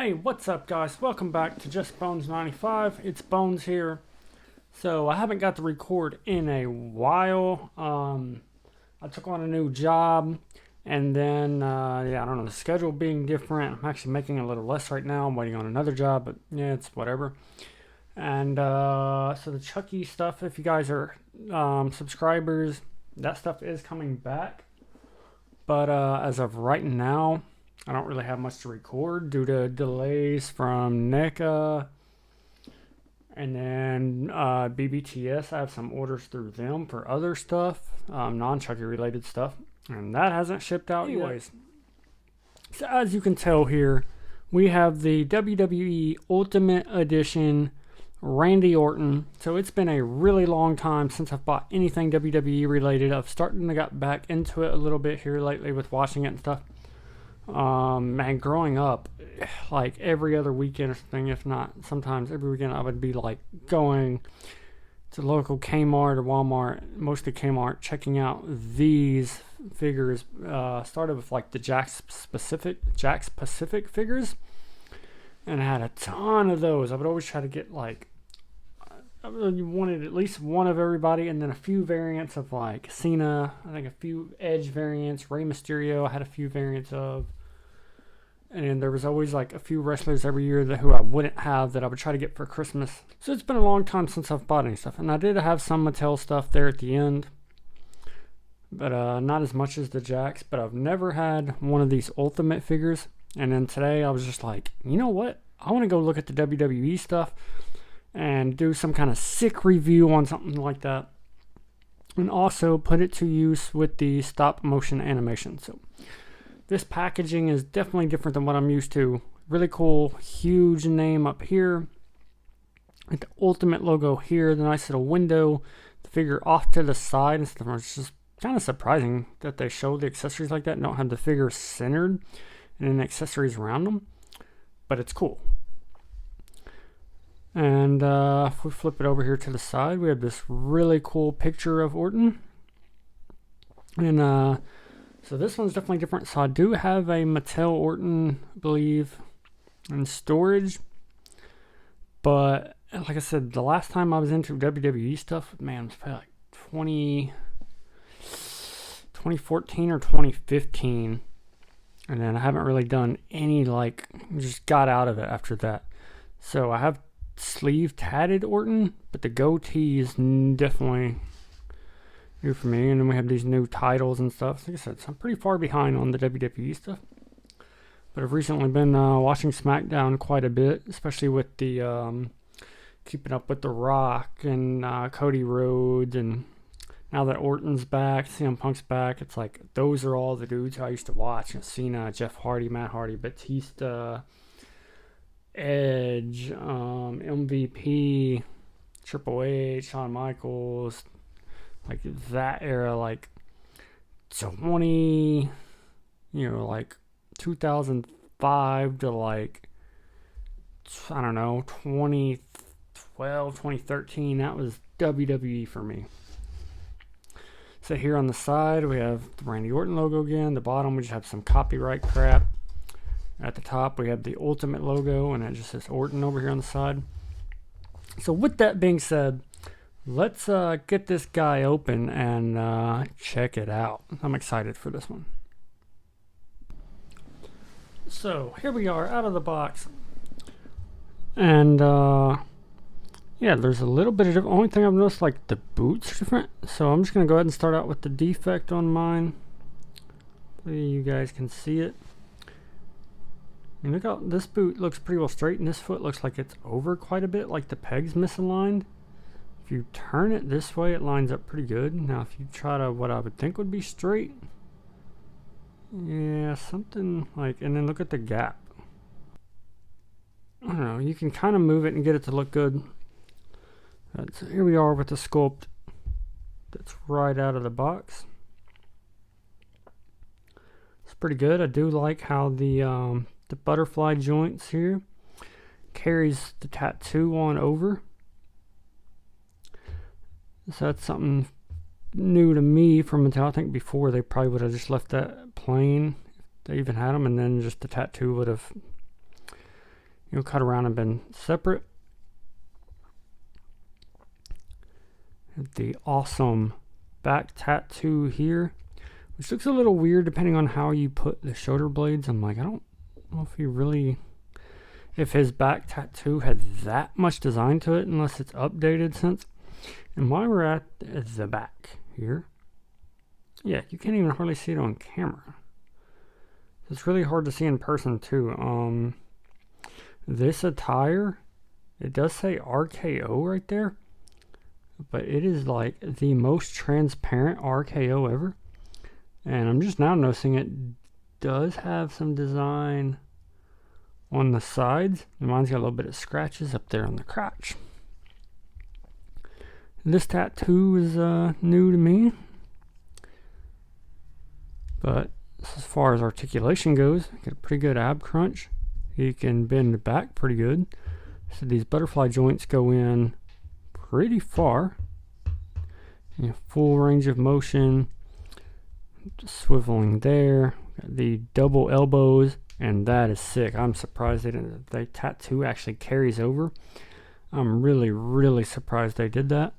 Hey, what's up guys? Welcome back to Just Bones 95. It's Bones here. So I haven't got to record in a while. I took on a new job and then I don't know, the schedule being different. I'm actually making a little less right now. I'm waiting on another job, but yeah, it's whatever. And so the Chucky stuff, if you guys are subscribers, that stuff is coming back. But as of right now, I don't really have much to record due to delays from NECA and then BBTS. I have some orders through them for other stuff, non-Chucky related stuff, and that hasn't shipped out anyways. So as you can tell here, we have the WWE Ultimate Edition Randy Orton. So it's been a really long time since I've bought anything WWE related. I've started to get back into it a little bit here lately with watching it and stuff. Man, growing up, like every other weekend or something, if not sometimes every weekend, I would be like going to local Kmart or Walmart, mostly Kmart, checking out these figures. Started with like the Jakks Pacific figures, and I had a ton of those. I would always try to get like, I really wanted at least one of everybody, and then a few variants of like Cena. I think a few Edge variants, Rey Mysterio. I had a few variants of, and there was always like a few wrestlers every year who I wouldn't have that I would try to get for Christmas. So it's been a long time since I've bought any stuff, and I did have some Mattel stuff there at the end, but not as much as the Jakks. But I've never had one of these Ultimate figures, and then today I was just like, you know what? I want to go look at the WWE stuff and do some kind of sick review on something like that, and also put it to use with the stop motion animation. So this packaging is definitely different than what I'm used to. Really cool, huge name up here, with the Ultimate logo here, the nice little window, the figure off to the side and stuff. It's just kind of surprising that they show the accessories like that and don't have the figure centered and then accessories around them, but it's cool. And if we flip it over here to the side, we have this really cool picture of Orton. And so this one's definitely different. So I do have a Mattel Orton, I believe, in storage. But like I said, the last time I was into WWE stuff, man, it was probably like 2014 or 2015. And then I haven't really done any, like, just got out of it after that. So I have sleeve tatted Orton, but the goatee is definitely new for me. And then we have these new titles and stuff. Like I said, so I'm pretty far behind on the WWE stuff, but I've recently been watching SmackDown quite a bit, especially with the keeping up with The Rock and Cody Rhodes, and now that Orton's back, CM Punk's back, it's like those are all the dudes I used to watch. Cena, Jeff Hardy, Matt Hardy, Batista, Edge, MVP, Triple H, Shawn Michaels, like that era, like 2005 to like, I don't know, 2012, 2013, that was WWE for me. So here on the side, we have the Randy Orton logo again. The bottom, we just have some copyright crap. At the top, we have the Ultimate logo, and it just says Orton over here on the side. So with that being said, let's get this guy open and check it out. I'm excited for this one. So here we are out of the box. And yeah, there's a little bit of only thing I've noticed, like the boots are different. So I'm just going to go ahead and start out with the defect on mine. Hopefully you guys can see it. And look how this boot looks pretty well straight, and this foot looks like it's over quite a bit, like the peg's misaligned. If you turn it this way, it lines up pretty good. Now if you try to what I would think would be straight, yeah, something like, and then look at the gap. I don't know, you can kind of move it and get it to look good. So here we are with the sculpt that's right out of the box. It's pretty good. I do like how the butterfly joints here carries the tattoo on over. So that's something new to me from Mattel. I think before they probably would have just left that plain, if they even had them, and then just the tattoo would have cut around and been separate. The awesome back tattoo here, which looks a little weird depending on how you put the shoulder blades. I'm like, I don't know if his back tattoo had that much design to it, unless it's updated since. And while we're at the back here, yeah, you can't even hardly see it on camera. It's really hard to see in person too. This attire, it does say RKO right there, but it is like the most transparent RKO ever. And I'm just now noticing it does have some design on the sides. And mine's got a little bit of scratches up there on the crotch. This tattoo is new to me, but as far as articulation goes, get a pretty good ab crunch. You can bend back pretty good. So these butterfly joints go in pretty far. Full range of motion. Just swiveling there. Got the double elbows, and that is sick. I'm surprised the tattoo actually carries over. I'm really, really surprised they did that.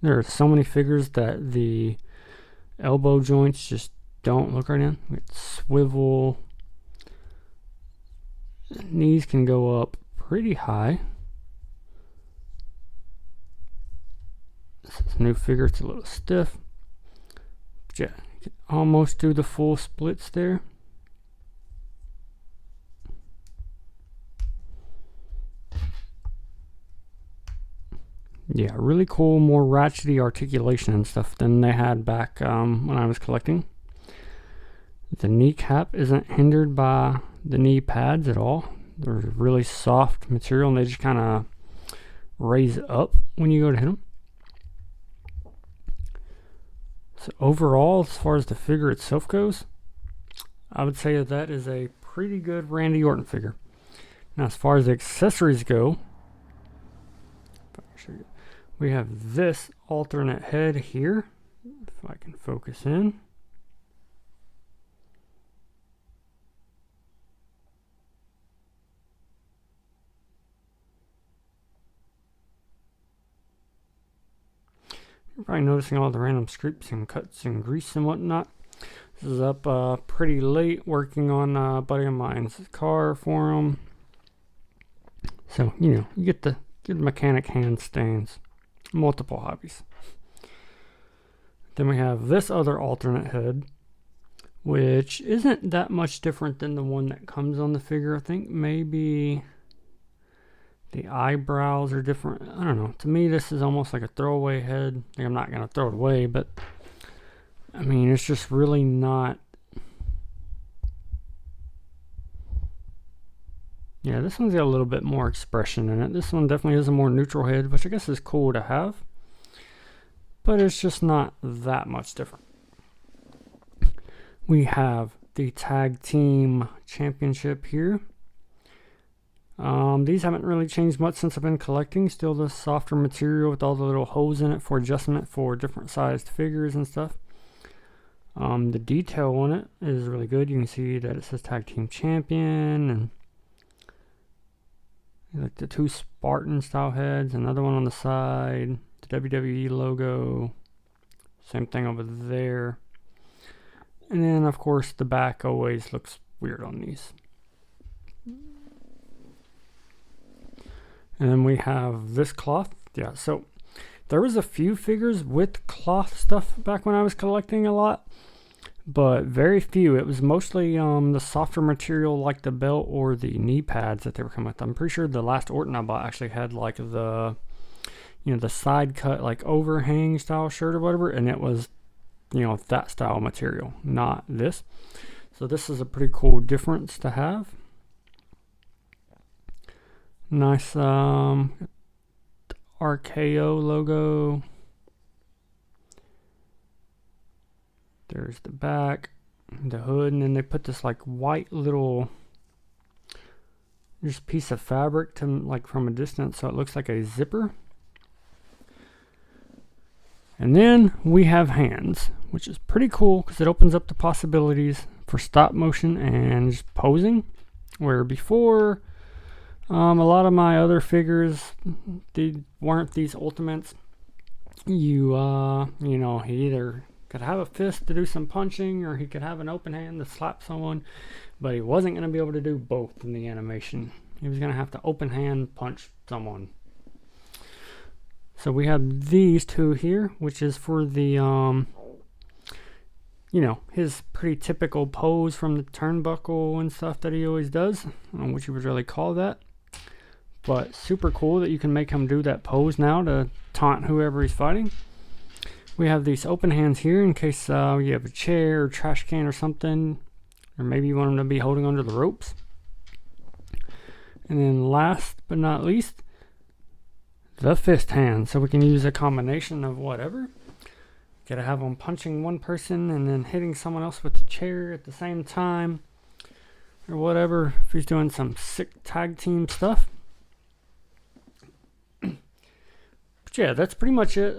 There are so many figures that the elbow joints just don't look right in. Swivel. Knees can go up pretty high. This is a new figure. It's a little stiff. But yeah, you can almost do the full splits there. Yeah, really cool, more ratchety articulation and stuff than they had back when I was collecting. The kneecap isn't hindered by the knee pads at all. They're really soft material, and they just kind of raise up when you go to hit them. So overall, as far as the figure itself goes, I would say that is a pretty good Randy Orton figure. Now, as far as the accessories go, we have this alternate head here, if I can focus in. You're probably noticing all the random scrapes and cuts and grease and whatnot. This is up pretty late working on a buddy of mine's car for him. So, you get the good mechanic hand stains. Multiple hobbies. Then we have this other alternate head, which isn't that much different than the one that comes on the figure. I think maybe the eyebrows are different. I don't know. To me, this is almost like a throwaway head. I'm not going to throw it away, but I mean, it's just really not. Yeah, this one's got a little bit more expression in it. This one definitely has a more neutral head, which I guess is cool to have. But it's just not that much different. We have the Tag Team Championship here. These haven't really changed much since I've been collecting. Still the softer material with all the little holes in it for adjustment for different sized figures and stuff. The detail on it is really good. You can see that it says Tag Team Champion, and like the two Spartan style heads, another one on the side, the WWE logo, same thing over there. And then of course the back always looks weird on these. And then we have this cloth. Yeah, so there was a few figures with cloth stuff back when I was collecting a lot, but very few. It was mostly the softer material like the belt or the knee pads that they were coming with. I'm pretty sure the last Orton I bought actually had like the, the side cut like overhang style shirt or whatever, and it was, that style material, not this. So this is a pretty cool difference to have. Nice RKO logo. There's the back, the hood, and then they put this like white little just piece of fabric to like from a distance, so it looks like a zipper. And then we have hands, which is pretty cool because it opens up the possibilities for stop motion and just posing. Where before, a lot of my other figures, they weren't these ultimates. You know, he either could have a fist to do some punching, or he could have an open hand to slap someone, but he wasn't going to be able to do both in the animation. He was going to have to open hand punch someone. So we have these two here, which is for the, you know, his pretty typical pose from the turnbuckle and stuff that he always does. I don't know what you would really call that. But super cool that you can make him do that pose now to taunt whoever he's fighting. We have these open hands here in case you have a chair or trash can or something. Or maybe you want him to be holding onto the ropes. And then last but not least, the fist hand. So we can use a combination of whatever. Gotta have him punching one person and then hitting someone else with the chair at the same time. Or whatever, if he's doing some sick tag team stuff. But yeah, that's pretty much it.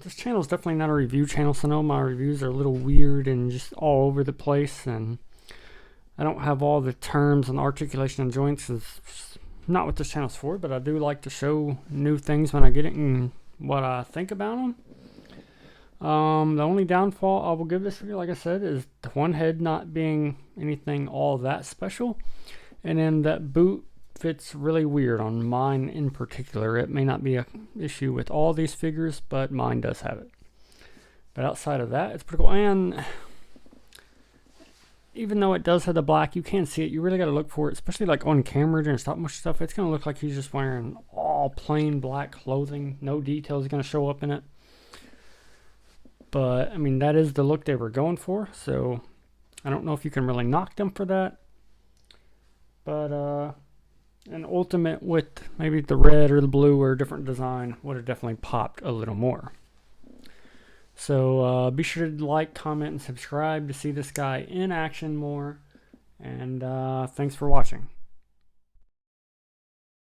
This channel is definitely not a review channel, so I know my reviews are a little weird and just all over the place, and I don't have all the terms and articulation and joints. It's not what this channel's for, but I do like to show new things when I get it and what I think about them. The only downfall I will give this figure, like I said, is the one head not being anything all that special, and then that boot fits really weird on mine in particular. It may not be an issue with all these figures, but mine does have it. But outside of that, it's pretty cool. And even though it does have the black, you can see it. You really got to look for it, especially like on camera during stop motion stuff. It's going to look like he's just wearing all plain black clothing. No details going to show up in it. But, I mean, that is the look they were going for. So, I don't know if you can really knock them for that. But, an ultimate with maybe the red or the blue or a different design would have definitely popped a little more. So be sure to like, comment, and subscribe to see this guy in action more. And thanks for watching.